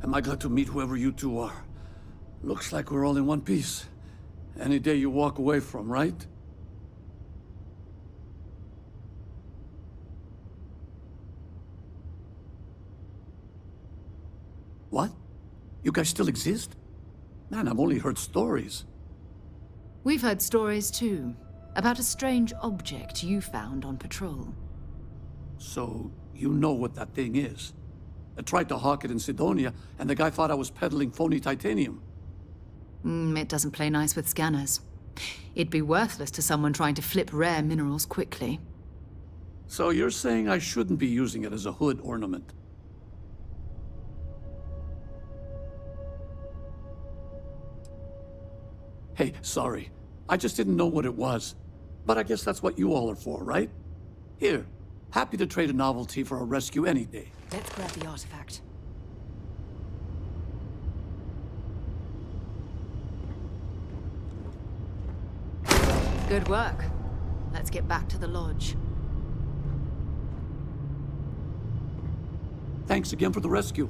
Am I glad to meet whoever you two are. Looks like we're all in one piece. Any day you walk away from, right? What? You guys still exist? Man, I've only heard stories. We've heard stories too, about a strange object you found on patrol. So, you know what that thing is. I tried to hawk it in Sidonia, and the guy thought I was peddling phony titanium. It doesn't play nice with scanners. It'd be worthless to someone trying to flip rare minerals quickly. So you're saying I shouldn't be using it as a hood ornament? Hey, sorry. I just didn't know what it was. But I guess that's what you all are for, right? Here, happy to trade a novelty for a rescue any day. Let's grab the artifact. Good work. Let's get back to the lodge. Thanks again for the rescue.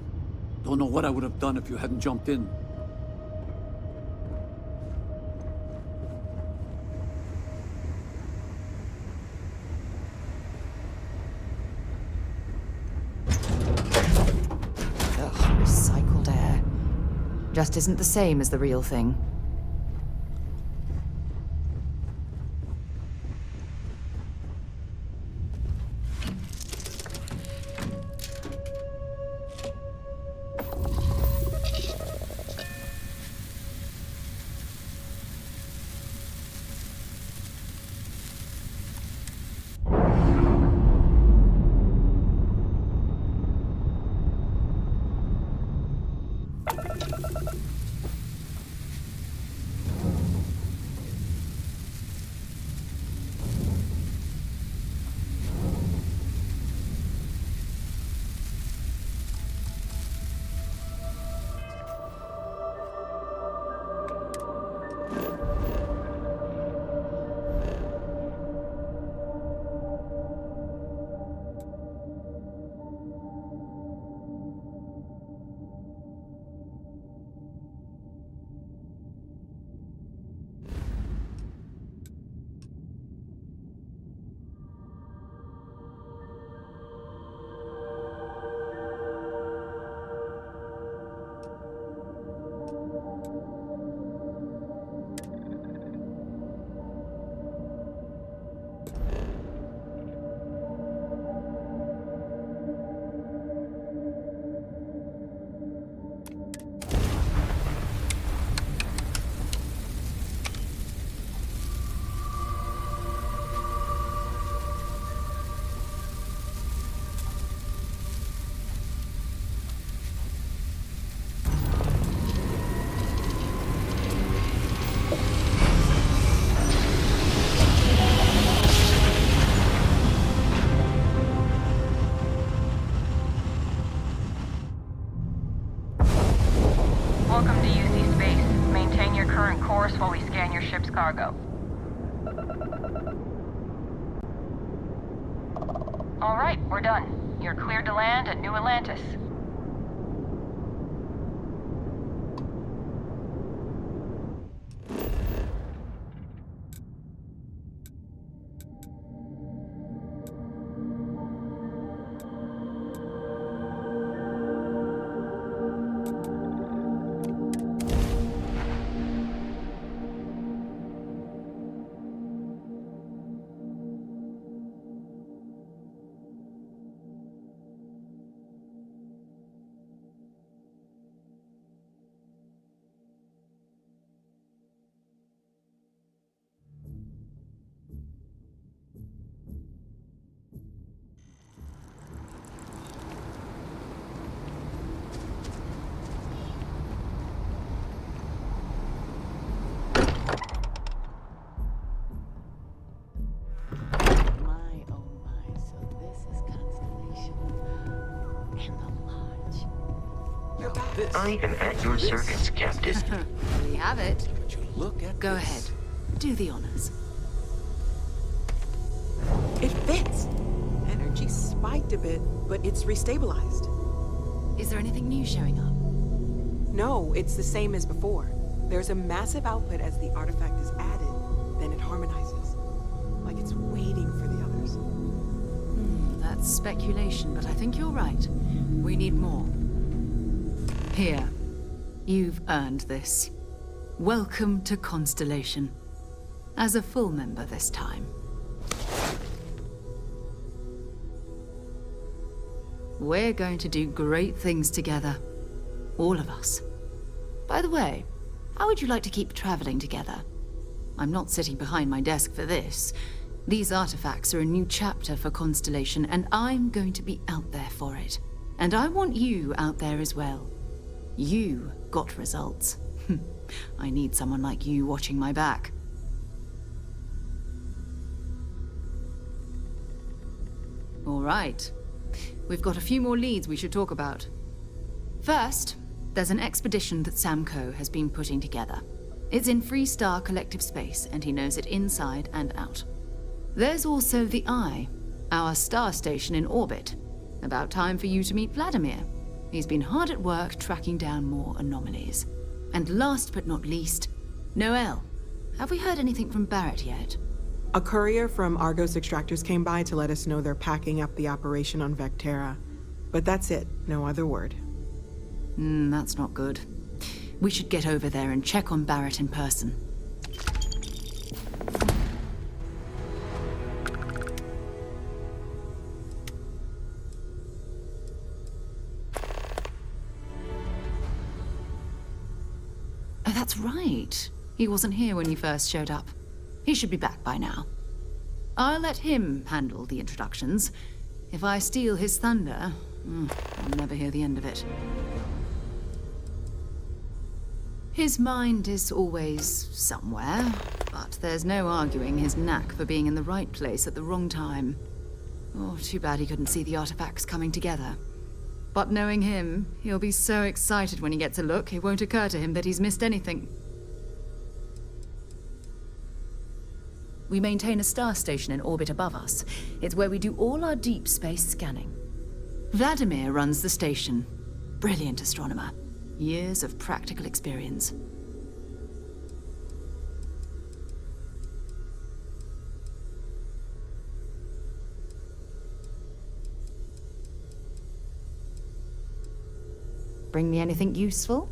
Don't know what I would have done if you hadn't jumped in. Recycled air. Just isn't the same as the real thing. Welcome to UC Space. Maintain your current course while we scan your ship's cargo. All right, we're done. You're cleared to land at New Atlantis. I am at your service, Captain. We have it. Look at Go this. ahead. Do the honors. It fits. Energy spiked a bit, but it's restabilized. Is there anything new showing up? No, it's the same as before. There's a massive output as the artifact is added, then it harmonizes. Like it's waiting for the others. That's speculation, but I think you're right. We need more. Here. You've earned this. Welcome to Constellation. As a full member this time. We're going to do great things together. All of us. By the way, how would you like to keep traveling together? I'm not sitting behind my desk for this. These artifacts are a new chapter for Constellation, and I'm going to be out there for it. And I want you out there as well. You got results. I need someone like you watching my back. All right. We've got a few more leads we should talk about. First, there's an expedition that Samco has been putting together. It's in Freestar Collective Space, and he knows it inside and out. There's also the Eye, our star station in orbit. About time for you to meet Vladimir. He's been hard at work tracking down more anomalies. And last but not least, Noel. Have we heard anything from Barrett yet? A courier from Argos Extractors came by to let us know they're packing up the operation on Vectera. But that's it, no other word. That's not good. We should get over there and check on Barrett in person. Oh, that's right. He wasn't here when you first showed up. He should be back by now. I'll let him handle the introductions. If I steal his thunder, I'll never hear the end of it. His mind is always somewhere, but there's no arguing his knack for being in the right place at the wrong time. Oh, too bad he couldn't see the artifacts coming together. But knowing him, he'll be so excited when he gets a look, it won't occur to him that he's missed anything. We maintain a star station in orbit above us. It's where we do all our deep space scanning. Vladimir runs the station. Brilliant astronomer. Years of practical experience. Bring me anything useful?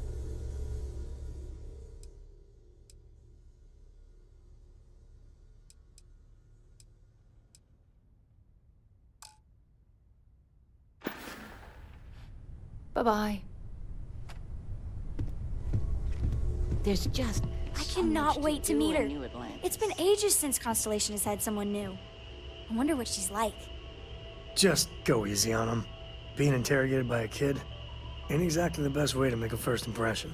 Bye-bye. There's just... I cannot wait to meet her. It's been ages since Constellation has had someone new. I wonder what she's like. Just go easy on him. Being interrogated by a kid ain't exactly the best way to make a first impression.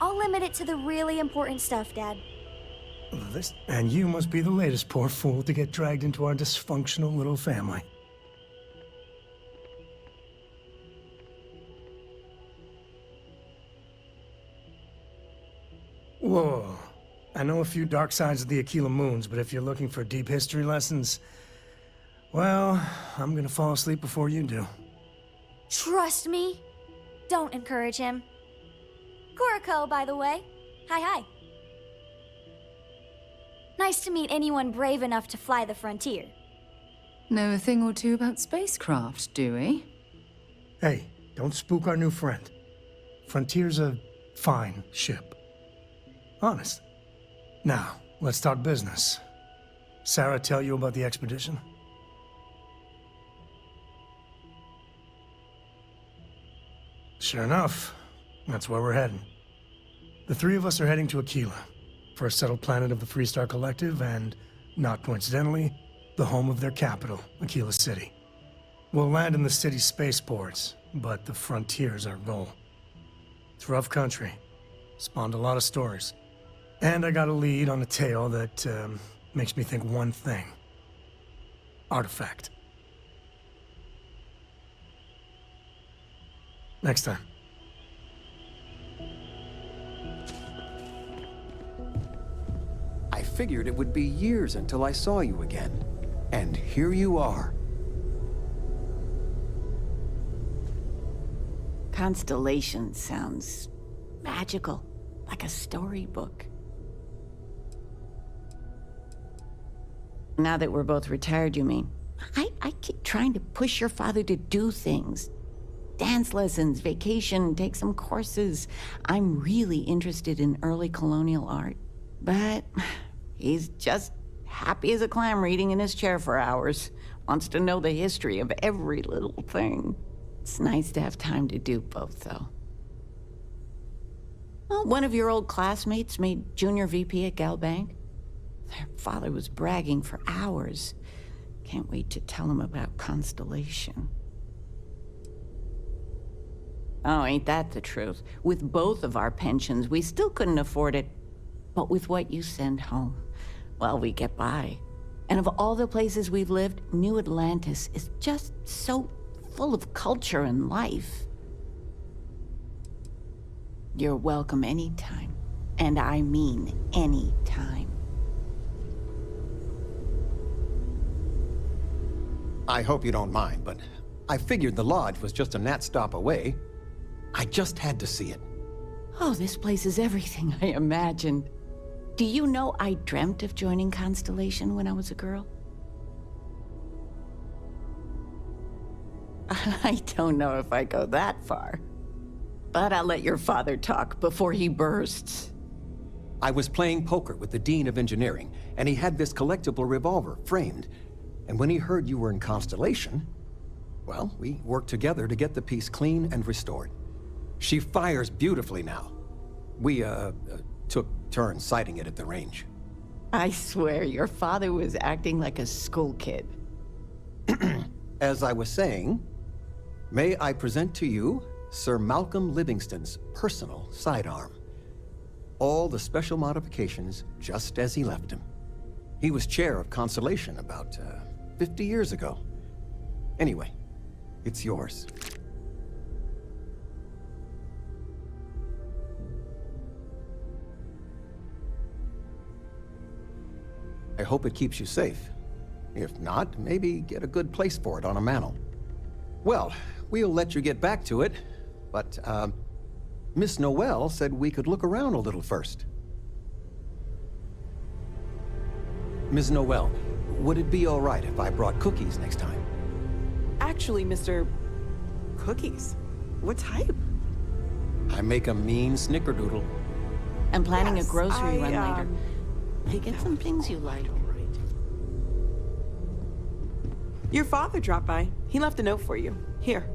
I'll limit it to the really important stuff, Dad. And you must be the latest poor fool to get dragged into our dysfunctional little family. Whoa. I know a few dark sides of the Aquila Moons, but if you're looking for deep history lessons, well, I'm gonna fall asleep before you do. Trust me. Don't encourage him. Kuriko, by the way. Hi. Nice to meet anyone brave enough to fly the frontier. Know a thing or two about spacecraft, do we? Hey, don't spook our new friend. Frontier's a fine ship. Honest. Now, let's talk business. Sarah tell you about the expedition? Sure enough, that's where we're heading. The three of us are heading to Aquila, first settled planet of the Freestar Collective, and, not coincidentally, the home of their capital, Aquila City. We'll land in the city's spaceports, but the frontier's our goal. It's rough country. Spawned a lot of stories. And I got a lead on a tale that makes me think one thing. Artifact. Next time. I figured it would be years until I saw you again. And here you are. Constellation sounds magical, like a storybook. Now that we're both retired, you mean? I keep trying to push your father to do things. Dance lessons, vacation, take some courses. I'm really interested in early colonial art. But he's just happy as a clam reading in his chair for hours. Wants to know the history of every little thing. It's nice to have time to do both, though. Well, one of your old classmates made junior VP at Galbank. Their father was bragging for hours. Can't wait to tell him about Constellation. Oh, ain't that the truth? With both of our pensions, we still couldn't afford it. But with what you send home, well, we get by. And of all the places we've lived, New Atlantis is just so full of culture and life. You're welcome anytime. And I mean anytime. I hope you don't mind, but I figured the lodge was just a gnat stop away. I just had to see it. Oh, this place is everything I imagined. Do you know I dreamt of joining Constellation when I was a girl? I don't know if I go that far. But I'll let your father talk before he bursts. I was playing poker with the Dean of Engineering, and he had this collectible revolver framed. And when he heard you were in Constellation, well, we worked together to get the piece clean and restored. She fires beautifully now. We, took turns sighting it at the range. I swear, your father was acting like a school kid. As I was saying, may I present to you Sir Malcolm Livingston's personal sidearm. All the special modifications just as he left him. He was chair of Constellation about 50 years ago. Anyway, it's yours. I hope it keeps you safe. If not, maybe get a good place for it on a mantle. Well, we'll let you get back to it, but, Miss Noel said we could look around a little first. Ms. Noel, would it be all right if I brought cookies next time? Actually, Mr. Cookies. What type? I make a mean snickerdoodle. I'm planning Yes, a grocery run I, later. Hey, get some things you like. Your father dropped by. He left a note for you. Here.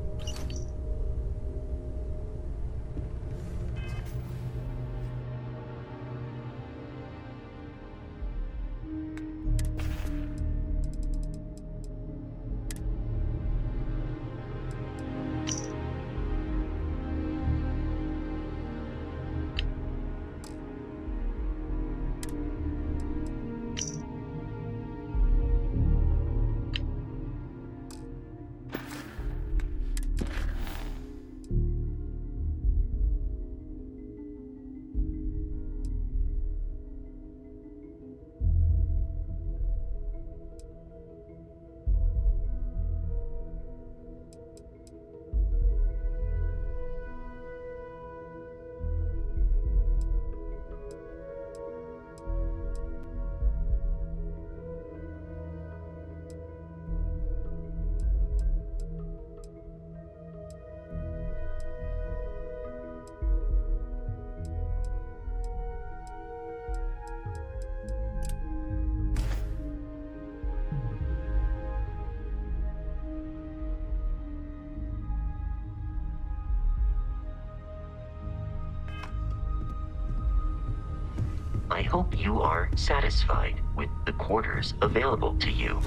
I hope you are satisfied with the quarters available to you.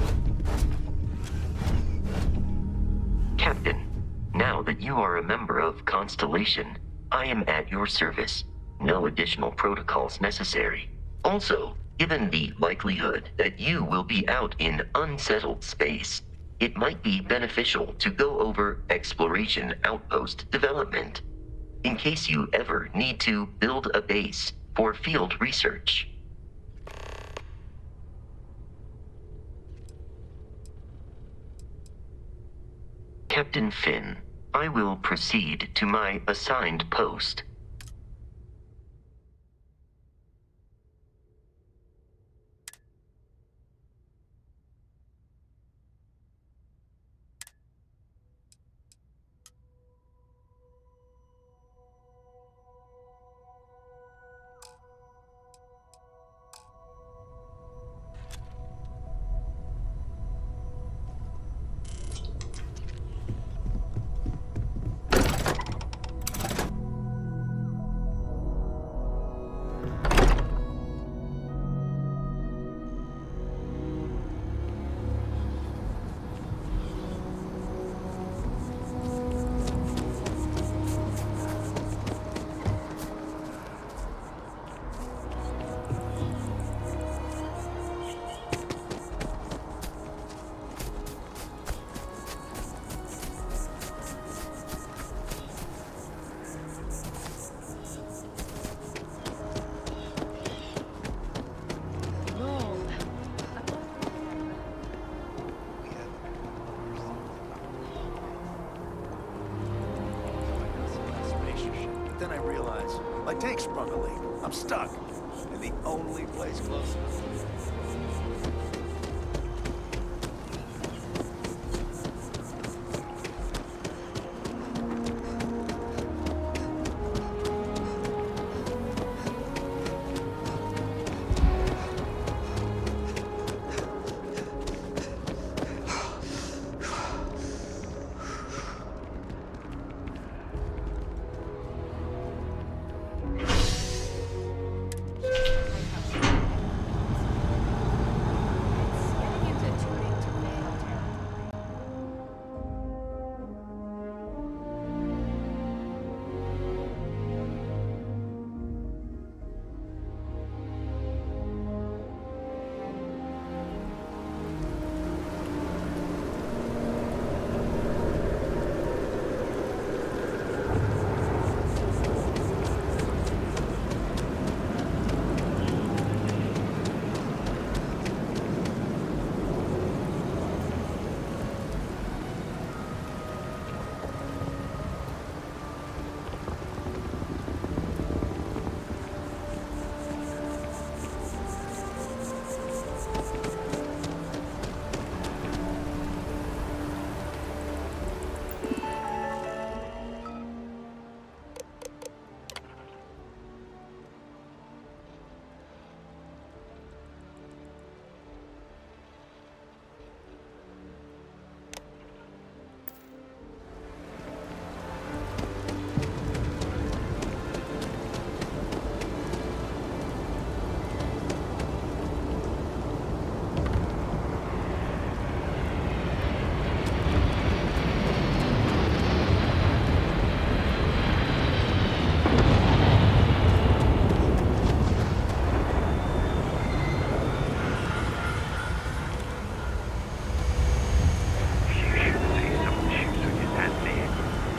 Captain, now that you are a member of Constellation, I am at your service. No additional protocols necessary. Also, given the likelihood that you will be out in unsettled space, it might be beneficial to go over exploration outpost development, in case you ever need to build a base for field research. Captain Finn, I will proceed to my assigned post. Take Sprung a leak. I'm stuck. And the only place close enough.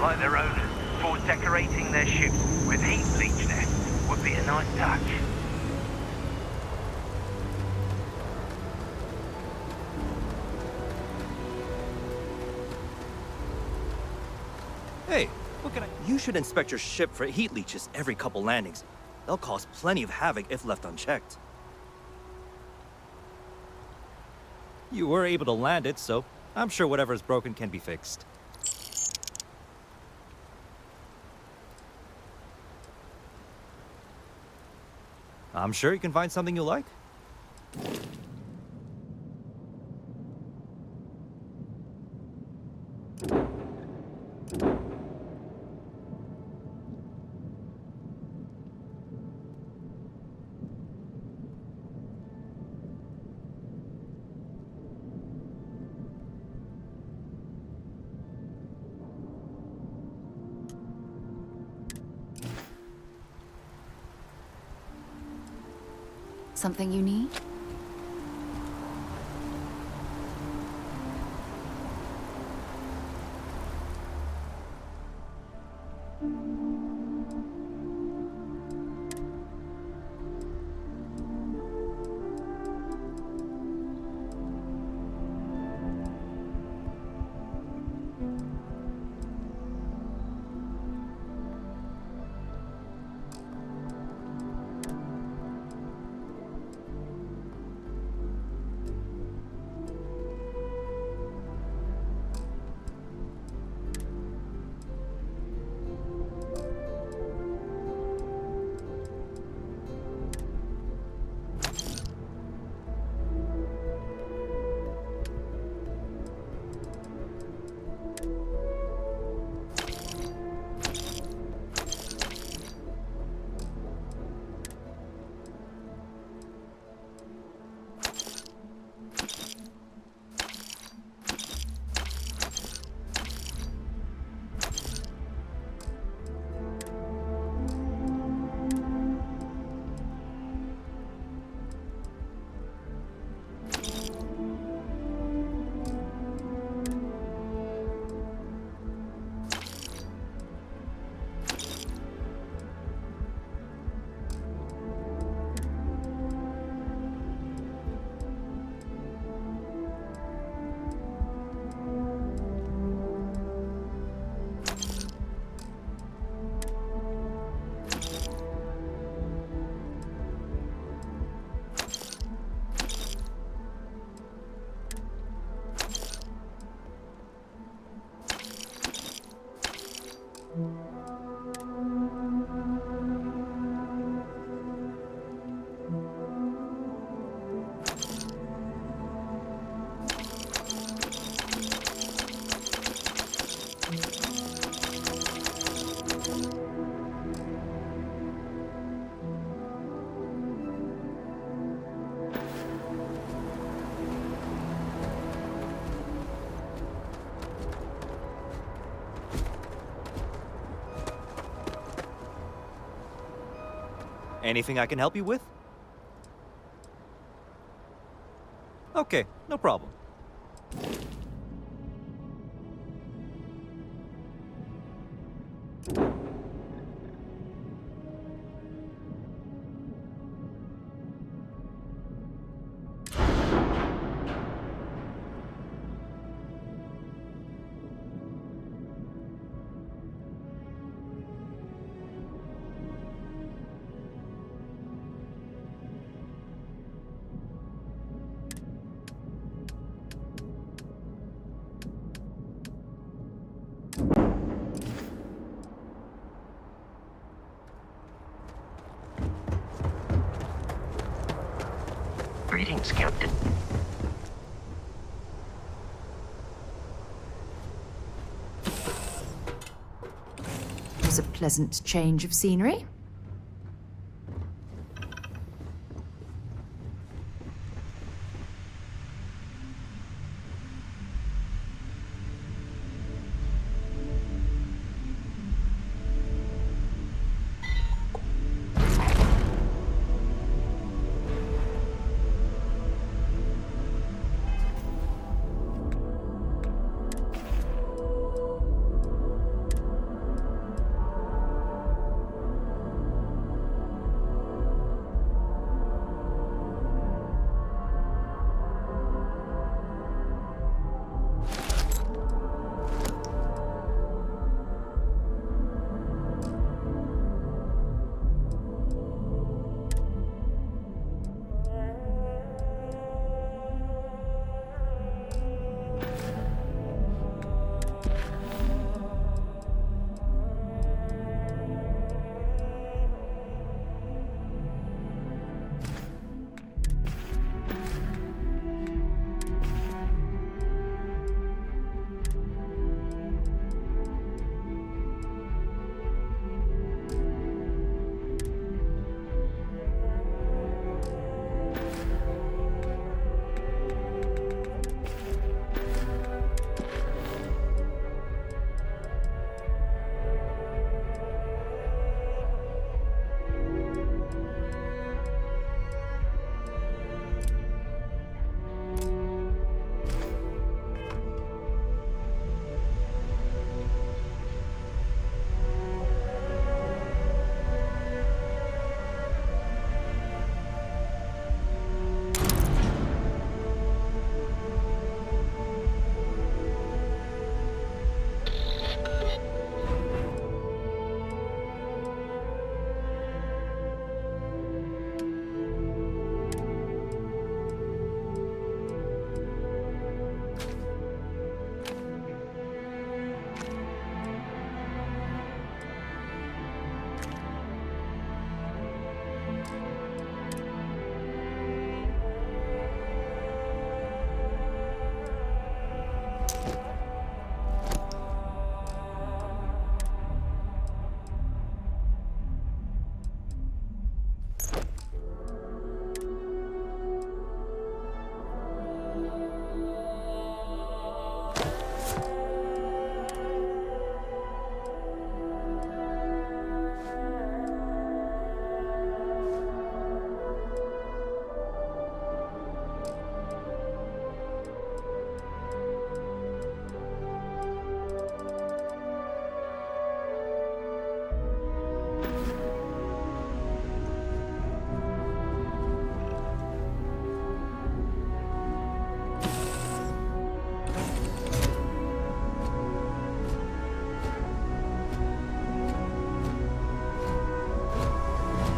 Like their owners, for decorating their ships with heat bleach there would be a nice touch. Hey, what can I... You should inspect your ship for heat leeches every couple landings. They'll cause plenty of havoc if left unchecked. You were able to land it, so I'm sure whatever is broken can be fixed. I'm sure you can find something you like. Something you need? Anything I can help you with? Okay, no problem. Greetings, Captain. It was a pleasant change of scenery.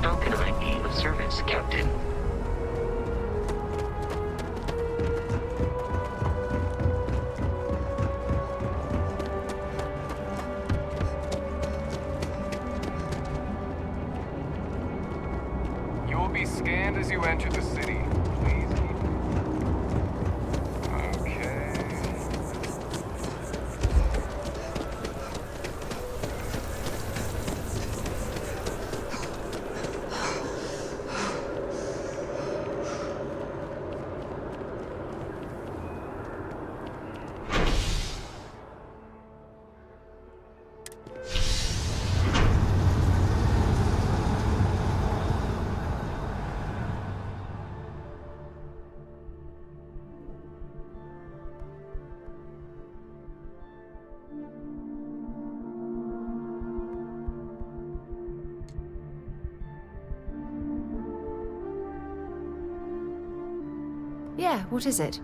How can I be of service, Captain? You will be scanned as you enter the city. Please keep. Okay. Yeah, what is it?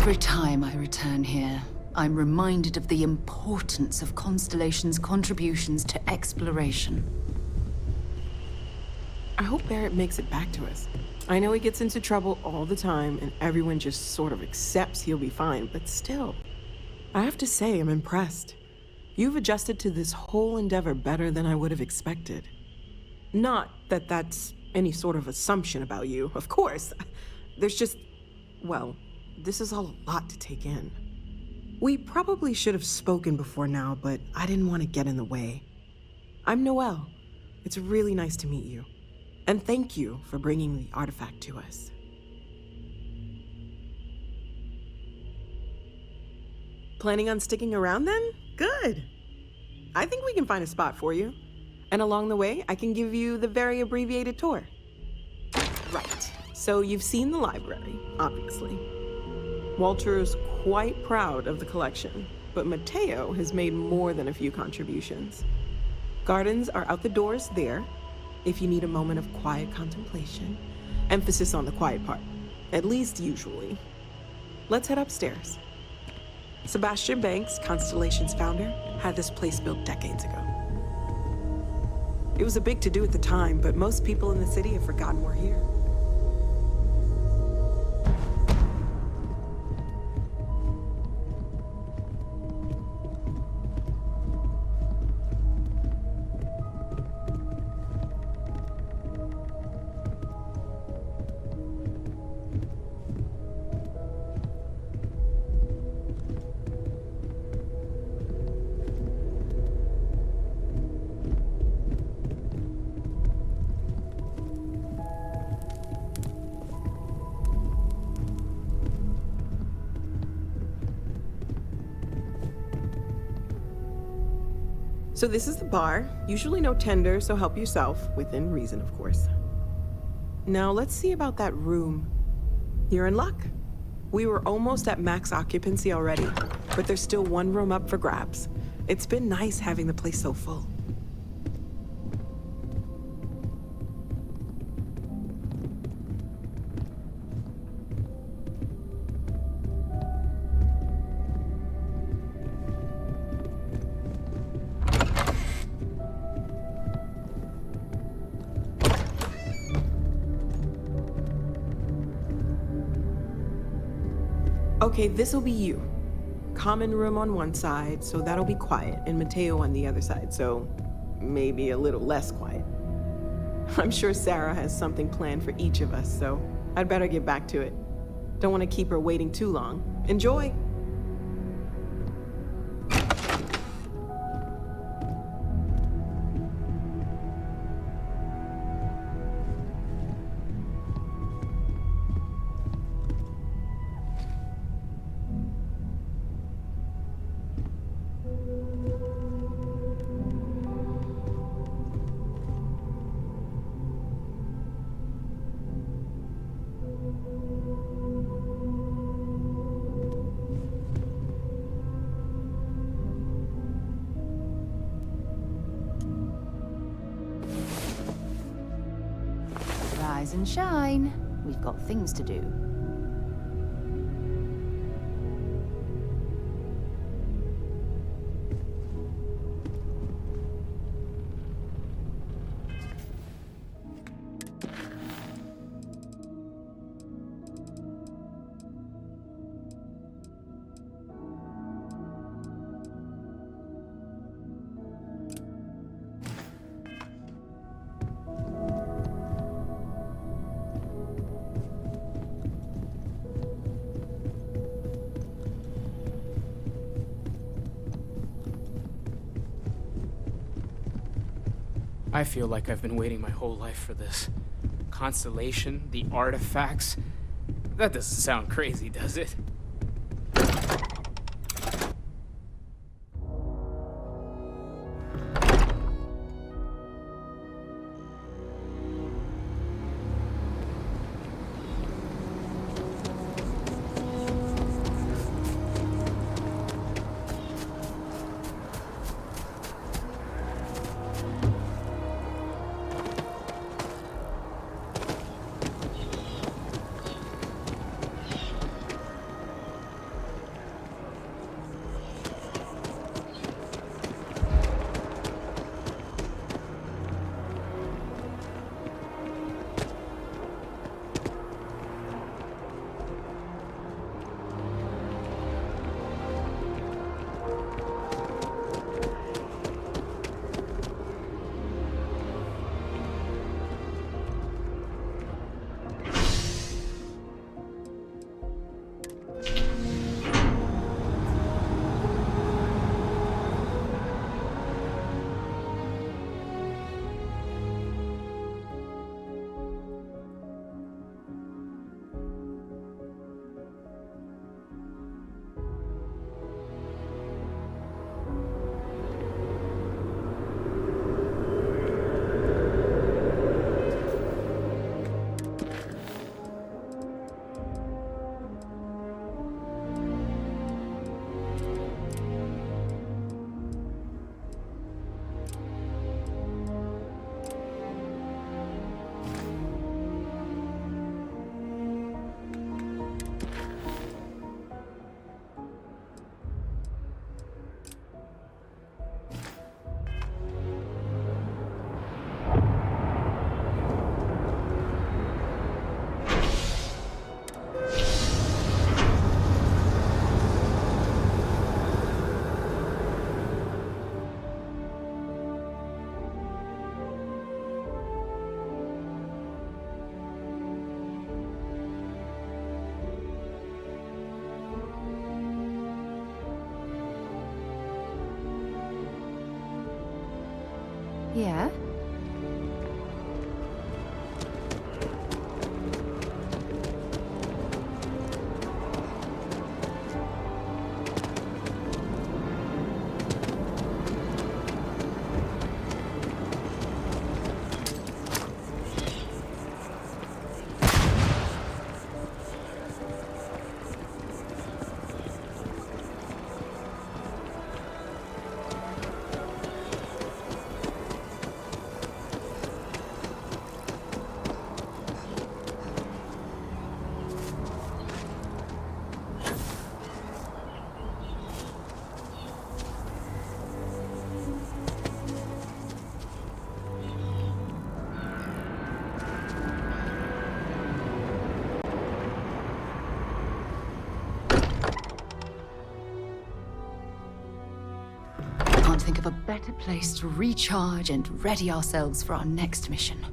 Every time I return here, I'm reminded of the importance of Constellation's contributions to exploration. I hope Barrett makes it back to us. I know he gets into trouble all the time, and everyone just sort of accepts he'll be fine, but still. I have to say, I'm impressed. You've adjusted to this whole endeavor better than I would have expected. Not that that's any sort of assumption about you, of course. There's just, well, this is all a lot to take in. We probably should have spoken before now, but I didn't want to get in the way. I'm Noelle. It's really nice to meet you. And thank you for bringing the artifact to us. Planning on sticking around then? Good. I think we can find a spot for you. And along the way, I can give you the very abbreviated tour. Right. So you've seen the library, obviously. Walter's quite proud of the collection, but Mateo has made more than a few contributions. Gardens are out the doors there, if you need a moment of quiet contemplation. Emphasis on the quiet part, at least usually. Let's head upstairs. Sebastian Banks, Constellation's founder, had this place built decades ago. It was a big to-do at the time, but most people in the city have forgotten we're here. So this is the bar. Usually no tender, so help yourself, within reason, of course. Now let's see about that room. You're in luck. We were almost at max occupancy already, but there's still one room up for grabs. It's been nice having the place so full. Okay, this'll be you. Common room on one side, so that'll be quiet, and Mateo on the other side, so maybe a little less quiet. I'm sure Sarah has something planned for each of us, so I'd better get back to it. Don't want to keep her waiting too long. Enjoy! Rise and shine. We've got things to do. I feel like I've been waiting my whole life for this. Constellation, the artifacts. That doesn't sound crazy, does it? Yeah? Can't think of a better place to recharge and ready ourselves for our next mission.